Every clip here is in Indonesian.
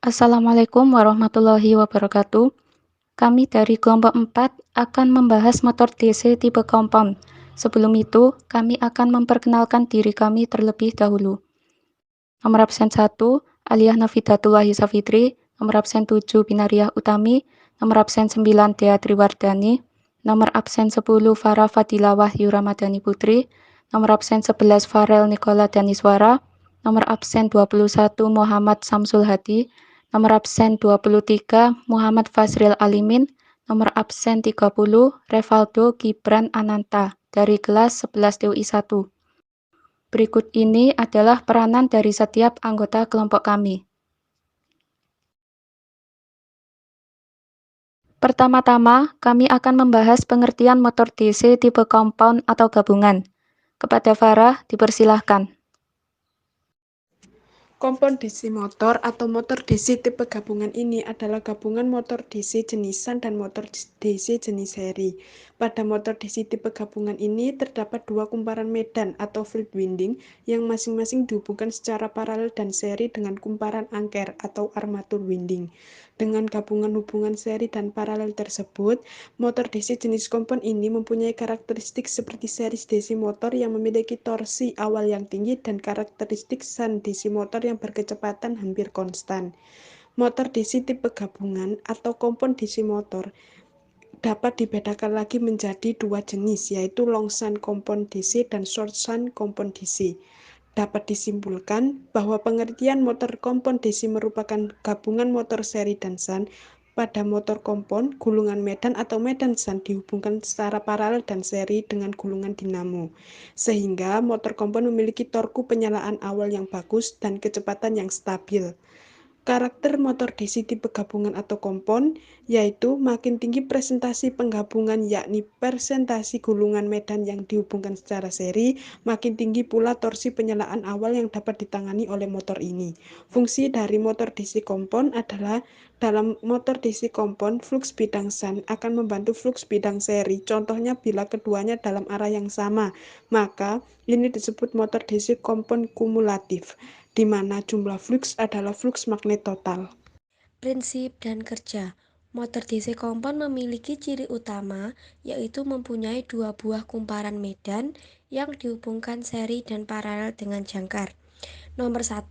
Assalamualaikum warahmatullahi wabarakatuh. Kami dari kelompok 4 akan membahas motor DC tipe compound. Sebelum itu, kami akan memperkenalkan diri kami terlebih dahulu. Nomor absen 1, Aliyah Nafidatullah Safitri. Nomor absen 7, Binariah Utami. Nomor absen 9, Dea Triwardani. Nomor absen 10, Farah Fadila Wahyu Ramadhani Putri. Nomor absen 11, Farel Nikola Daniswara. Nomor absen 21, Muhammad Samsul Hadi. Nomor absen 23, Muhammad Fasril Alimin. Nomor absen 30, Revaldo Gibran Ananta dari kelas 11 TUI 1. Berikut ini adalah peranan dari setiap anggota kelompok kami. Pertama-tama, kami akan membahas pengertian motor DC tipe compound atau gabungan. Kepada Farah, dipersilahkan. Kompon DC motor atau motor DC tipe gabungan ini adalah gabungan motor DC jenisan dan motor DC jenis seri. Pada motor DC tipe gabungan ini terdapat dua kumparan medan atau field winding yang masing-masing dihubungkan secara paralel dan seri dengan kumparan angker atau armatur winding. Dengan gabungan hubungan seri dan paralel tersebut, motor DC jenis kompon ini mempunyai karakteristik seperti seri DC motor yang memiliki torsi awal yang tinggi dan karakteristik shunt DC motor yang berkecepatan hampir konstan. Motor DC tipe gabungan atau kompon DC motor dapat dibedakan lagi menjadi dua jenis, yaitu long shunt kompon DC dan short shunt kompon DC. Dapat disimpulkan bahwa pengertian motor kompon DC merupakan gabungan motor seri dan shunt. Pada motor kompon, gulungan medan atau medan shunt dihubungkan secara paralel dan seri dengan gulungan dinamo, sehingga motor kompon memiliki torku penyalaan awal yang bagus dan kecepatan yang stabil. Karakter motor DC tipe gabungan atau kompon, yaitu makin tinggi presentasi penggabungan yakni presentasi gulungan medan yang dihubungkan secara seri, makin tinggi pula torsi penyalaan awal yang dapat ditangani oleh motor ini. Fungsi dari motor DC kompon adalah dalam motor DC kompon, flux bidang shunt akan membantu flux bidang seri. Contohnya bila keduanya dalam arah yang sama, maka ini disebut motor DC kompon kumulatif, di mana jumlah flux adalah flux magnet total. Prinsip dan kerja. Motor DC kompon memiliki ciri utama, yaitu mempunyai dua buah kumparan medan yang dihubungkan seri dan paralel dengan jangkar. Nomor 1,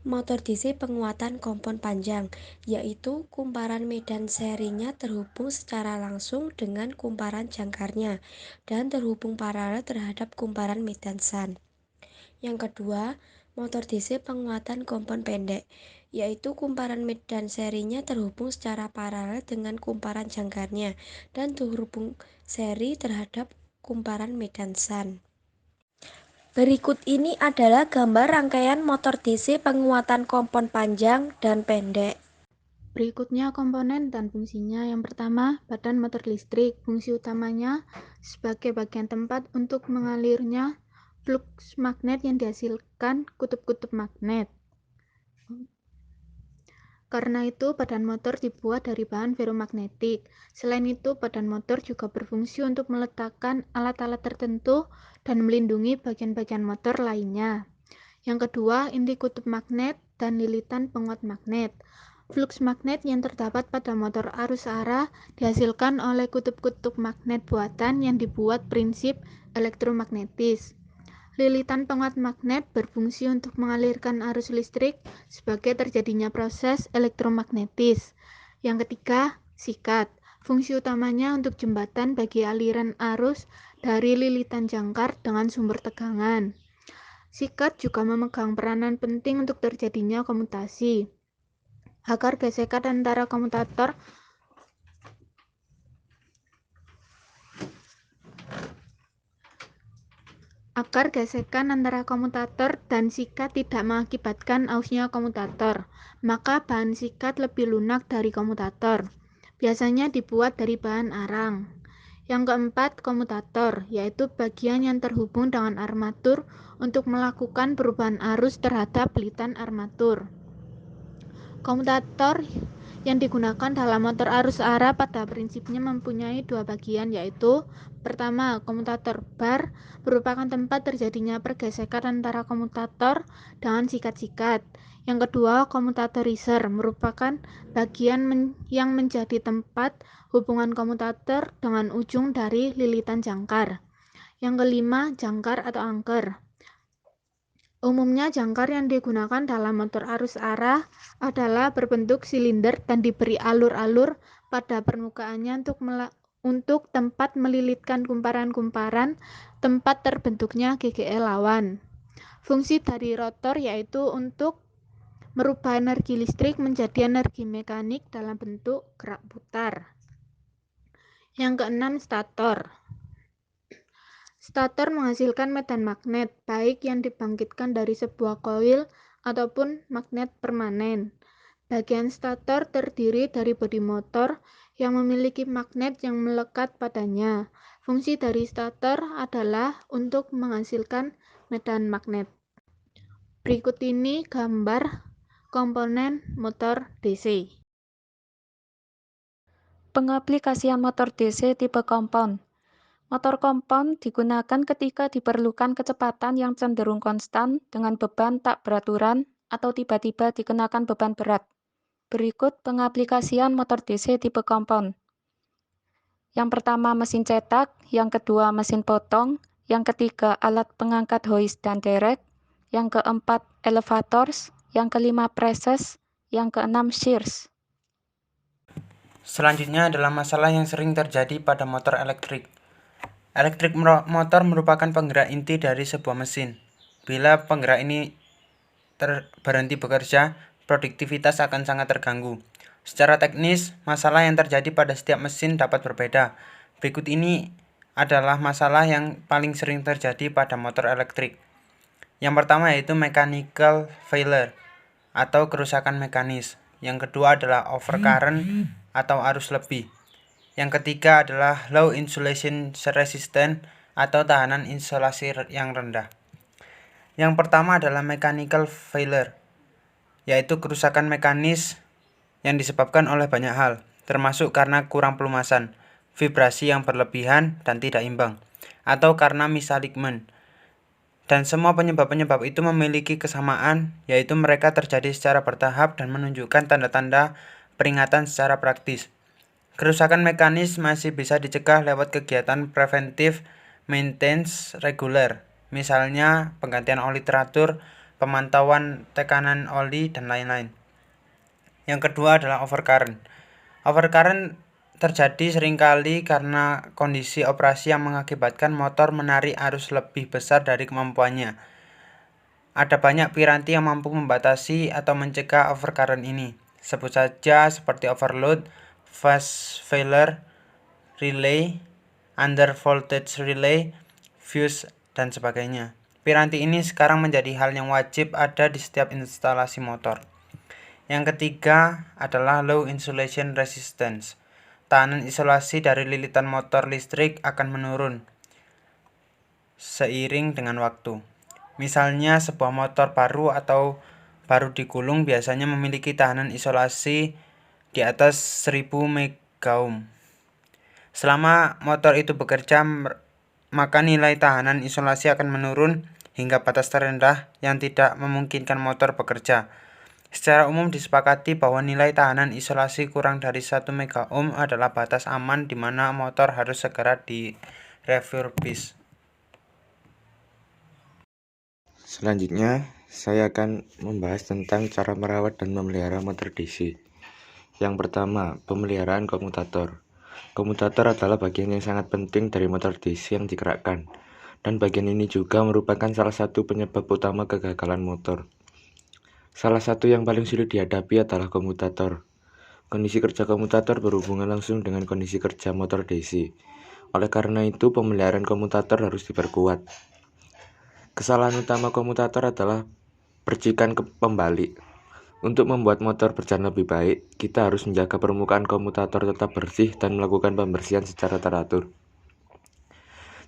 motor DC penguatan kompon panjang, yaitu kumparan medan serinya terhubung secara langsung dengan kumparan jangkarnya dan terhubung paralel terhadap kumparan medan shunt. Yang kedua, motor DC penguatan kompon pendek, yaitu kumparan medan serinya terhubung secara paralel dengan kumparan jangkarnya dan terhubung seri terhadap kumparan medan shunt. Berikut ini adalah gambar rangkaian motor DC penguatan kompon panjang dan pendek. Berikutnya komponen dan fungsinya. Yang pertama, badan motor listrik. Fungsi utamanya sebagai bagian tempat untuk mengalirnya flux magnet yang dihasilkan kutub-kutub magnet. Karena itu, badan motor dibuat dari bahan ferromagnetik. Selain itu, badan motor juga berfungsi untuk meletakkan alat-alat tertentu dan melindungi bagian-bagian motor lainnya. Yang kedua, inti kutub magnet dan lilitan penguat magnet. Flux magnet yang terdapat pada motor arus arah dihasilkan oleh kutub-kutub magnet buatan yang dibuat prinsip elektromagnetis. Lilitan penguat magnet berfungsi untuk mengalirkan arus listrik sebagai terjadinya proses elektromagnetis. Yang ketiga, sikat. Fungsi utamanya untuk jembatan bagi aliran arus dari lilitan jangkar dengan sumber tegangan. Sikat juga memegang peranan penting untuk terjadinya komutasi. Agar gesekan antara komutator dan sikat tidak mengakibatkan ausnya komutator, maka bahan sikat lebih lunak dari komutator. Biasanya dibuat dari bahan arang. Yang keempat, komutator, yaitu bagian yang terhubung dengan armatur untuk melakukan perubahan arus terhadap litan armatur. Komutator yang digunakan dalam motor arus arah pada prinsipnya mempunyai dua bagian, yaitu pertama, komutator bar merupakan tempat terjadinya pergesekan antara komutator dengan sikat-sikat. Yang kedua, komutatorizer merupakan bagian yang menjadi tempat hubungan komutator dengan ujung dari lilitan jangkar. Yang kelima, jangkar atau angker. Umumnya jangkar yang digunakan dalam motor arus arah adalah berbentuk silinder dan diberi alur-alur pada permukaannya untuk tempat melilitkan kumparan-kumparan tempat terbentuknya GGL lawan. Fungsi dari rotor yaitu untuk merubah energi listrik menjadi energi mekanik dalam bentuk gerak putar. Yang keenam, stator. Stator menghasilkan medan magnet, baik yang dibangkitkan dari sebuah koil ataupun magnet permanen. Bagian stator terdiri dari bodi motor yang memiliki magnet yang melekat padanya. Fungsi dari stator adalah untuk menghasilkan medan magnet. Berikut ini gambar komponen motor DC. Pengaplikasian motor DC tipe kompon. Motor kompon digunakan ketika diperlukan kecepatan yang cenderung konstan dengan beban tak beraturan atau tiba-tiba dikenakan beban berat. Berikut pengaplikasian motor DC tipe kompon. Yang pertama mesin cetak, yang kedua mesin potong, yang ketiga alat pengangkat hoist dan derek, yang keempat elevators, yang kelima presses, yang keenam shears. Selanjutnya adalah masalah yang sering terjadi pada motor elektrik. Elektrik motor merupakan penggerak inti dari sebuah mesin. Bila penggerak ini berhenti bekerja, produktivitas akan sangat terganggu. Secara teknis, masalah yang terjadi pada setiap mesin dapat berbeda. Berikut ini adalah masalah yang paling sering terjadi pada motor elektrik. Yang pertama yaitu mechanical failure atau kerusakan mekanis. Yang kedua adalah overcurrent atau arus lebih. Yang ketiga adalah low insulation resistance atau tahanan insulasi yang rendah. Yang pertama adalah mechanical failure, yaitu kerusakan mekanis yang disebabkan oleh banyak hal, termasuk karena kurang pelumasan, vibrasi yang berlebihan dan tidak imbang, atau karena misalignment. Dan semua penyebab-penyebab itu memiliki kesamaan, yaitu mereka terjadi secara bertahap dan menunjukkan tanda-tanda peringatan secara praktis. Kerusakan mekanis masih bisa dicegah lewat kegiatan preventif maintenance reguler, misalnya penggantian oli teratur, pemantauan tekanan oli, dan lain-lain. Yang kedua adalah overcurrent. Overcurrent terjadi seringkali karena kondisi operasi yang mengakibatkan motor menarik arus lebih besar dari kemampuannya. Ada banyak piranti yang mampu membatasi atau mencegah overcurrent ini. Sebut saja seperti overload, fast failure relay, under voltage relay, fuse, dan sebagainya. Piranti ini sekarang menjadi hal yang wajib ada di setiap instalasi motor. Yang ketiga adalah low insulation resistance. Tahanan isolasi dari lilitan motor listrik akan menurun seiring dengan waktu. Misalnya sebuah motor baru atau baru digulung biasanya memiliki tahanan isolasi di atas 1000 megaohm. Selama motor itu bekerja, maka nilai tahanan isolasi akan menurun hingga batas terendah yang tidak memungkinkan motor bekerja. Secara umum disepakati bahwa nilai tahanan isolasi kurang dari 1 megaohm adalah batas aman di mana motor harus segera direfurbish. Selanjutnya, saya akan membahas tentang cara merawat dan memelihara motor DC. Yang pertama, pemeliharaan komutator. Komutator adalah bagian yang sangat penting dari motor DC yang digerakkan, dan bagian ini juga merupakan salah satu penyebab utama kegagalan motor. Salah satu yang paling sulit dihadapi adalah komutator. Kondisi kerja komutator berhubungan langsung dengan kondisi kerja motor DC. Oleh karena itu, pemeliharaan komutator harus diperkuat. Kesalahan utama komutator adalah percikan pembalik. Untuk membuat motor berjalan lebih baik, kita harus menjaga permukaan komutator tetap bersih dan melakukan pembersihan secara teratur.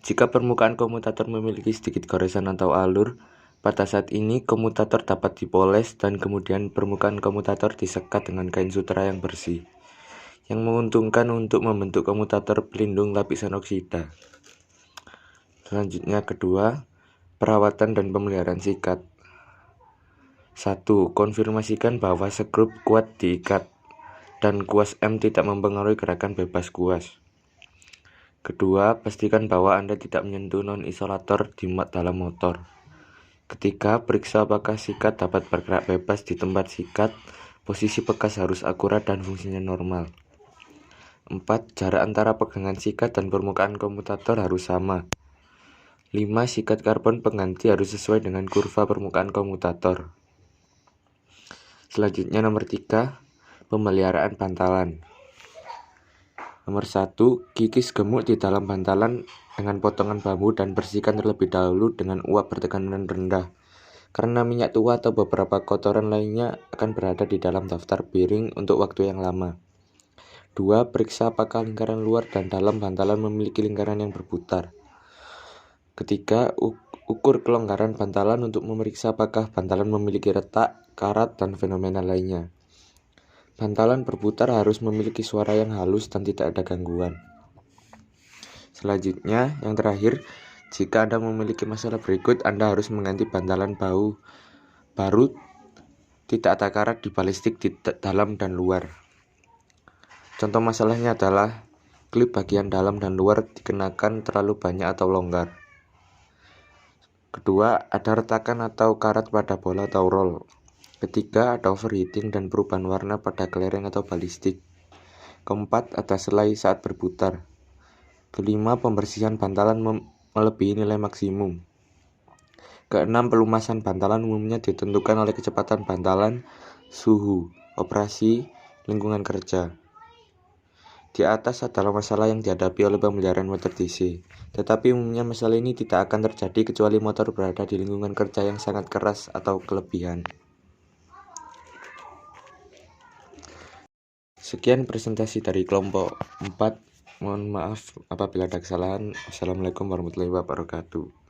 Jika permukaan komutator memiliki sedikit goresan atau alur, Pada saat ini, komutator dapat dipoles dan kemudian permukaan komutator disekat dengan kain sutra yang bersih, yang menguntungkan untuk membentuk komutator pelindung lapisan oksida. Selanjutnya kedua, perawatan dan pemeliharaan sikat. 1. Konfirmasikan bahwa skrup kuat diikat dan kuas M tidak mempengaruhi gerakan bebas kuas. Kedua, pastikan bahwa Anda tidak menyentuh non-isolator di dalam motor. Ketiga, periksa apakah sikat dapat bergerak bebas di tempat sikat, posisi bekas harus akurat dan fungsinya normal. 4. Jarak antara pegangan sikat dan permukaan komutator harus sama. 5. Sikat karbon pengganti harus sesuai dengan kurva permukaan komutator. Selanjutnya nomor 3, pemeliharaan bantalan. Nomor 1, kikis gemuk di dalam bantalan dengan potongan bambu dan bersihkan terlebih dahulu dengan uap bertekanan rendah, karena minyak tua atau beberapa kotoran lainnya akan berada di dalam daftar piring untuk waktu yang lama. 2. Periksa apakah lingkaran luar dan dalam bantalan memiliki lingkaran yang berputar. Ketiga, ukur kelonggaran bantalan untuk memeriksa apakah bantalan memiliki retak, karat, dan fenomena lainnya. Bantalan berputar harus memiliki suara yang halus dan tidak ada gangguan. Selanjutnya, yang terakhir, jika Anda memiliki masalah berikut, Anda harus mengganti bantalan baru tidak ada karat di balistik di dalam dan luar. Contoh masalahnya adalah klip bagian dalam dan luar dikenakan terlalu banyak atau longgar. Kedua, ada retakan atau karat pada bola atau roll. Ketiga, ada overheating dan perubahan warna pada kelereng atau balistik. Keempat, ada selai saat berputar. Kelima, pembersihan bantalan melebihi nilai maksimum. Keenam, pelumasan bantalan umumnya ditentukan oleh kecepatan bantalan, suhu, operasi, lingkungan kerja. Di atas adalah masalah yang dihadapi oleh pemeliharaan motor DC, tetapi umumnya masalah ini tidak akan terjadi kecuali motor berada di lingkungan kerja yang sangat keras atau kelebihan. Sekian presentasi dari kelompok 4. Mohon maaf apabila ada kesalahan. Wassalamualaikum warahmatullahi wabarakatuh.